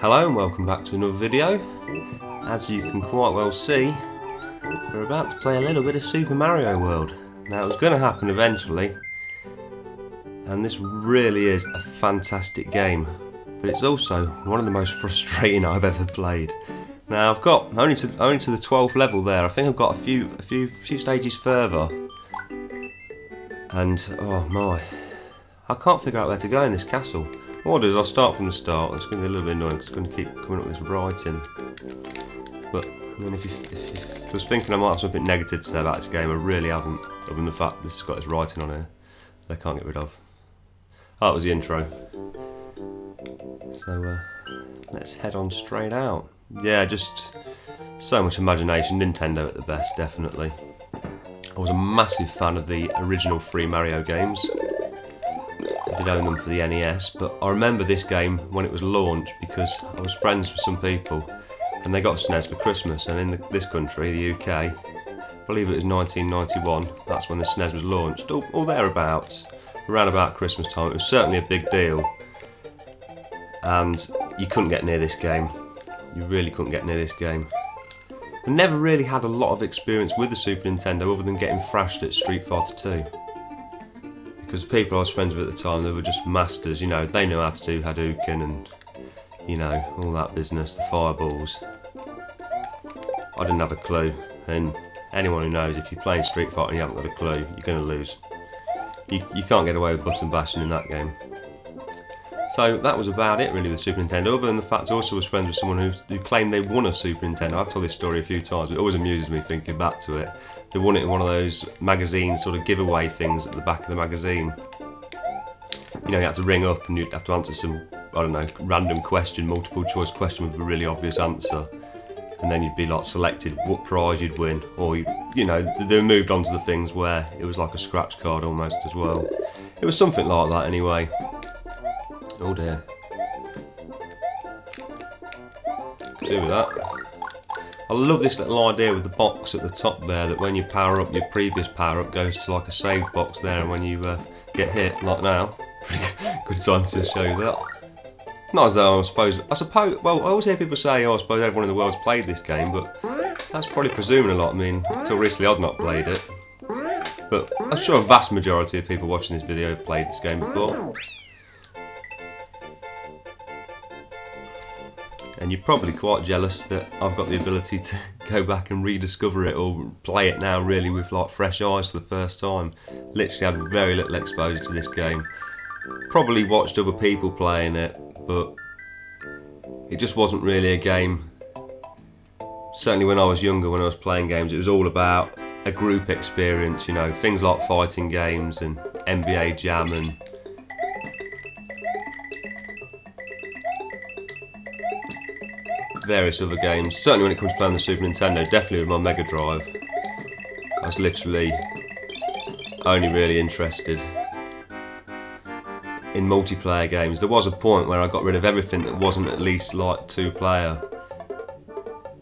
Hello and welcome back to another video. As you can quite well see, we're about to play a little bit of Super Mario World. Now it was going to happen eventually, and this really is a fantastic game, but it's also one of the most frustrating I've ever played. Now I've got only to the 12th level there. I think I've got a few stages further, and oh my, I can't figure out where to go in this castle. What I'll do is I'll start from the start. It's going to be a little bit annoying because it's going to keep coming up with this writing. But I mean, if I was thinking I might have something negative to say about this game, I really haven't, other than the fact this has got this writing on here that I can't get rid of. Oh, that was the intro. So let's head on straight out. Yeah, just so much imagination. Nintendo at the best, definitely. I was a massive fan of the original 3 Mario games. I did own them for the NES, but I remember this game when it was launched because I was friends with some people and they got a SNES for Christmas, and in this country, the UK, I believe it was 1991, that's when the SNES was launched, or thereabouts, around about Christmas time. It was certainly a big deal, and you couldn't get near this game. You really couldn't get near this game. I never really had a lot of experience with the Super Nintendo other than getting thrashed at Street Fighter 2. Because the people I was friends with at the time, they were just masters, you know, they knew how to do Hadouken and, you know, all that business, the fireballs. I didn't have a clue, and anyone who knows, if you're playing Street Fighter and you haven't got a clue, you're going to lose. You can't get away with button bashing in that game. So that was about it really with Super Nintendo, other than the fact I also was friends with someone who claimed they won a Super Nintendo. I've told this story a few times, but it always amuses me thinking back to it. They won it in one of those magazine sort of giveaway things at the back of the magazine. You know, you had to ring up and you'd have to answer some, I don't know, random question, multiple choice question with a really obvious answer. And then you'd be like selected what prize you'd win, or you know, they moved on to the things where it was like a scratch card almost as well. It was something like that anyway. Oh dear. Could do with that. I love this little idea with the box at the top there, that when you power up, your previous power up goes to like a saved box there, and when you get hit, like now, pretty good time to show you that. Not as though I suppose, well, I always hear people say, oh, I suppose everyone in the world's played this game, but that's probably presuming a lot. I mean, until recently I'd not played it. But I'm sure a vast majority of people watching this video have played this game before. And you're probably quite jealous that I've got the ability to go back and rediscover it, or play it now really with like fresh eyes for the first time. Literally had very little exposure to this game. Probably watched other people playing it, but it just wasn't really a game. Certainly when I was younger, when I was playing games, it was all about a group experience, you know, things like fighting games and NBA Jam and various other games. Certainly when it comes to playing the Super Nintendo, definitely with my Mega Drive, I was literally only really interested in multiplayer games. There was a point where I got rid of everything that wasn't at least like 2-player.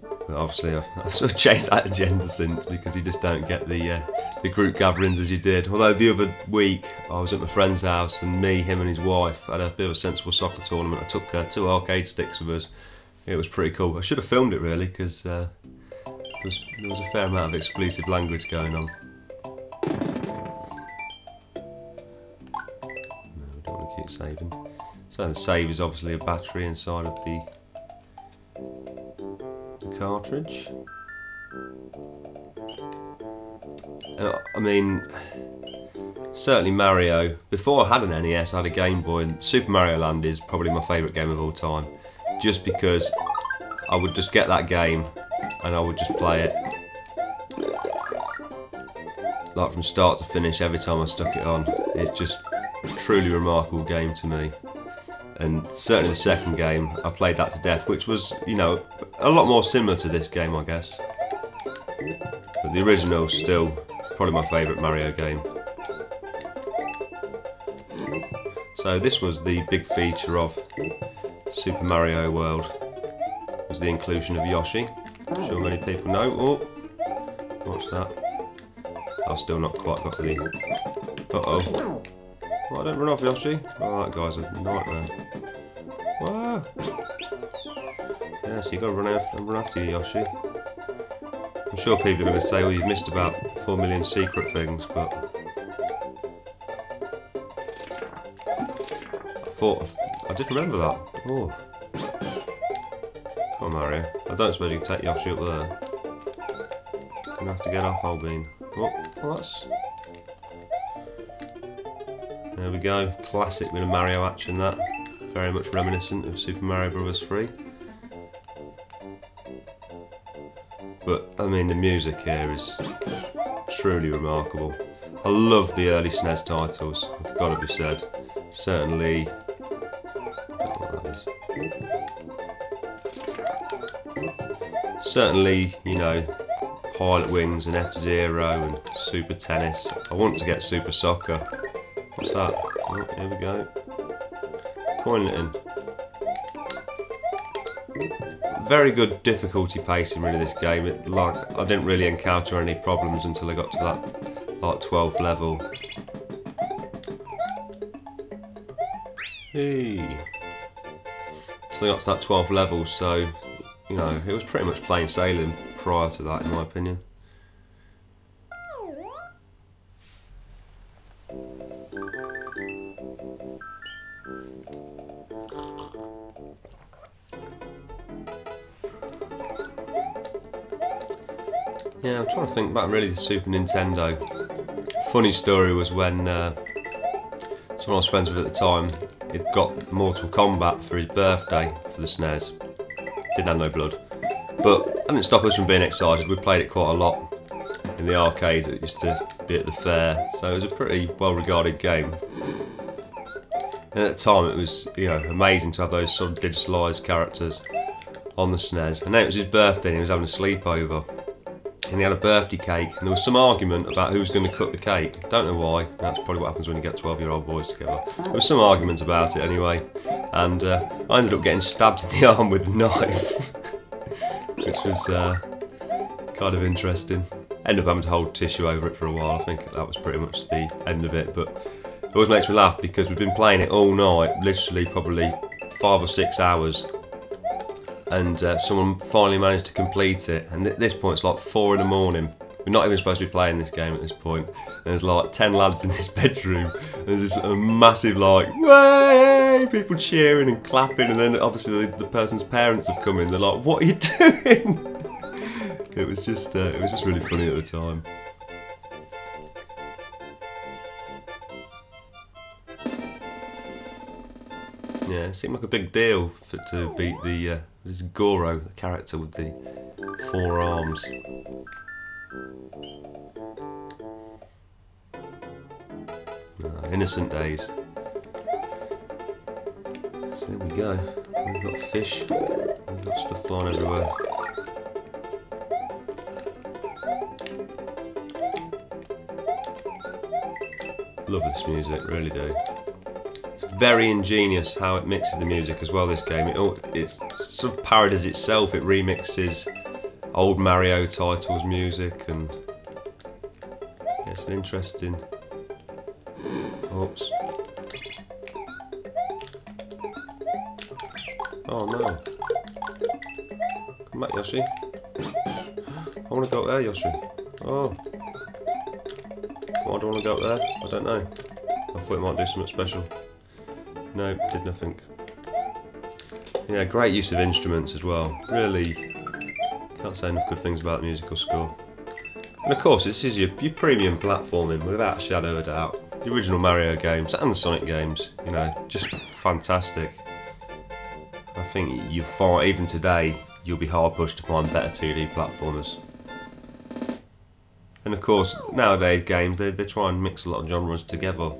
But obviously I've sort of chased that agenda since, because you just don't get the group gatherings as you did. Although the other week I was at my friend's house, and him and his wife had a bit of a sensible soccer tournament. I took 2 arcade sticks with us. It was pretty cool. I should have filmed it really, because there was a fair amount of expletive language going on. No, we don't want to keep saving. So the save is obviously a battery inside of the cartridge. I mean, certainly Mario. Before I had an NES, I had a Game Boy, and Super Mario Land is probably my favourite game of all time. Just because I would just get that game and I would just play it like from start to finish every time I stuck it on. It's just a truly remarkable game to me. And certainly the second game, I played that to death, which was, you know, a lot more similar to this game, I guess. But the original still probably my favourite Mario game. So this was the big feature of Super Mario World, was the inclusion of Yoshi. I'm sure many people know. Oh, what's that? I've still not quite got the... Uh-oh. Well, I don't run off Yoshi. Oh, that guy's a nightmare. Wow. Yeah, so you got to run after you, Yoshi. I'm sure people are going to say, "Oh, you've missed about 4 million secret things," but I did remember that. Oh, come on, Mario. I don't suppose you can take Yoshi up there. Gonna have to get off, old bean. Oh, well, that's. There we go. Classic bit of Mario action. That very much reminiscent of Super Mario Bros. 3. But I mean, the music here is truly remarkable. I love the early SNES titles. I've got to be said. Certainly. Certainly, you know, Pilot Wings and F-Zero and Super Tennis. I want to get Super Soccer. What's that? Oh, here we go. Coin it in. Very good difficulty pacing really this game. I didn't really encounter any problems until I got to that like 12th level. Hey. So I got to that 12th level, so you know, it was pretty much plain sailing prior to that, in my opinion. Yeah, I'm trying to think back really to Super Nintendo. Funny story was when someone I was friends with at the time, he'd got Mortal Kombat for his birthday for the SNES. Didn't have no blood. But that didn't stop us from being excited. We played it quite a lot in the arcades that used to be at the fair. So it was a pretty well regarded game. And at the time it was, you know, amazing to have those sort of digitalised characters on the SNES. And then it was his birthday and he was having a sleepover. And he had a birthday cake, and there was some argument about who was going to cut the cake. Don't know why. That's probably what happens when you get 12-year-old boys together. There was some argument about it anyway, and I ended up getting stabbed in the arm with a knife, which was kind of interesting. Ended up having to hold tissue over it for a while. I think that was pretty much the end of it, but it always makes me laugh because we've been playing it all night, literally probably 5 or 6 hours. And someone finally managed to complete it, and at this point it's like 4 in the morning. We're not even supposed to be playing this game at this point. And there's like 10 lads in this bedroom, and there's just a massive like, way, people cheering and clapping, and then obviously the person's parents have come in. They're like, "What are you doing?" It was just really funny at the time. Yeah, it seemed like a big deal to beat the this Goro, the character with the 4 arms. Innocent days. So there we go. We've got fish. We've got stuff flying everywhere. Love this music, really do. Very ingenious how it mixes the music as well, this game. It's sort of parodies itself. It remixes old Mario titles music, and it's an interesting... Oops. Oh no. Come back, Yoshi. I want to go up there, Yoshi. Oh. Why do I want to go up there? I don't know. I thought it might do something special. No, did nothing. Yeah, great use of instruments as well. Really, can't say enough good things about the musical score. And of course, this is your premium platforming, without a shadow of a doubt. The original Mario games and the Sonic games, you know, just fantastic. I think you find, even today, you'll be hard pushed to find better 2D platformers. And of course, nowadays games, they try and mix a lot of genres together,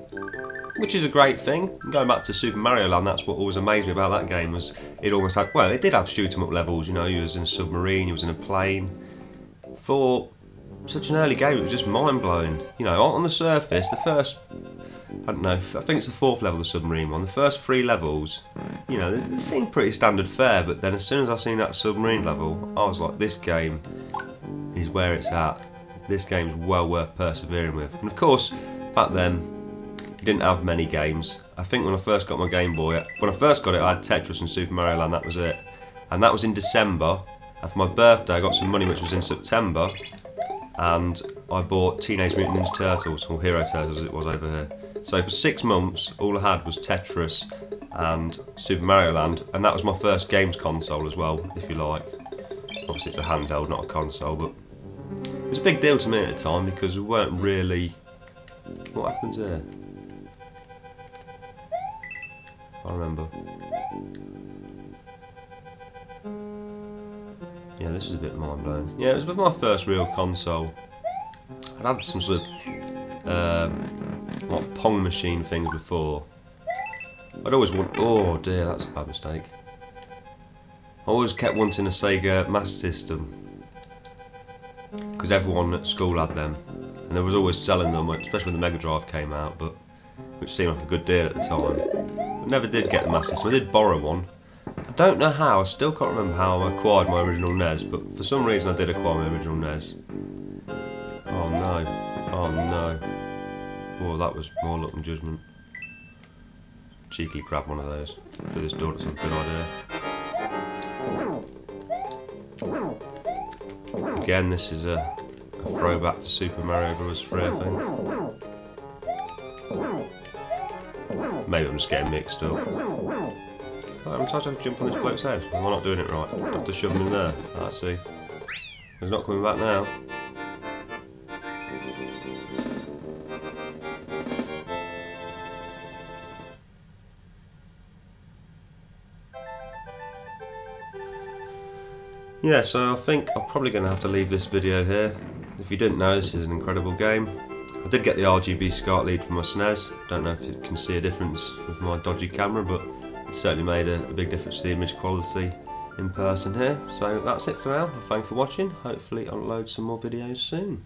which is a great thing. Going back to Super Mario Land, that's what always amazed me about that game, was it almost had, well, it did have shoot 'em up levels, you know, you was in a submarine, you was in a plane. For such an early game, it was just mind-blowing. You know, on the surface, the first, I don't know, I think it's the 4th level, the submarine one, the first 3 levels, you know, they seemed pretty standard fare, but then as soon as I seen that submarine level, I was like, this game is where it's at. This game's well worth persevering with. And of course, back then, It didn't have many games. I think when I first got my Game Boy, when I first got it, I had Tetris and Super Mario Land, that was it. And that was in December, and for my birthday I got some money which was in September, and I bought Teenage Mutant Ninja Turtles, or Hero Turtles as it was over here. So for 6 months, all I had was Tetris and Super Mario Land, and that was my first games console as well, if you like. Obviously it's a handheld, not a console, but it was a big deal to me at the time because we weren't really... What happens here? I remember. Yeah, this is a bit mind-blowing. Yeah, it was my first real console. I'd had some sort of like Pong machine things before. I'd always want... Oh dear, that's a bad mistake. I always kept wanting a Sega Master System because everyone at school had them, and they was always selling them, especially when the Mega Drive came out, but which seemed like a good deal at the time. I never did get the Master System. I did borrow one. I don't know how. I still can't remember how I acquired my original NES, but for some reason I did acquire my original NES. Oh no! Oh no! Oh, that was more luck than judgment. Cheekily grab one of those. For this door, that's a good idea. Again, this is a throwback to Super Mario Bros. 3, I think. Maybe I'm just getting mixed up. I'm trying to jump on this bloke's head. Am I not doing it right? I have to shove him in there. I see. He's not coming back now. Yeah, so I think I'm probably going to have to leave this video here. If you didn't know, this is an incredible game. I did get the RGB SCART lead from my SNES. Don't know if you can see a difference with my dodgy camera, but it certainly made a big difference to the image quality in person here. So that's it for now. Thanks for watching. Hopefully I'll load some more videos soon.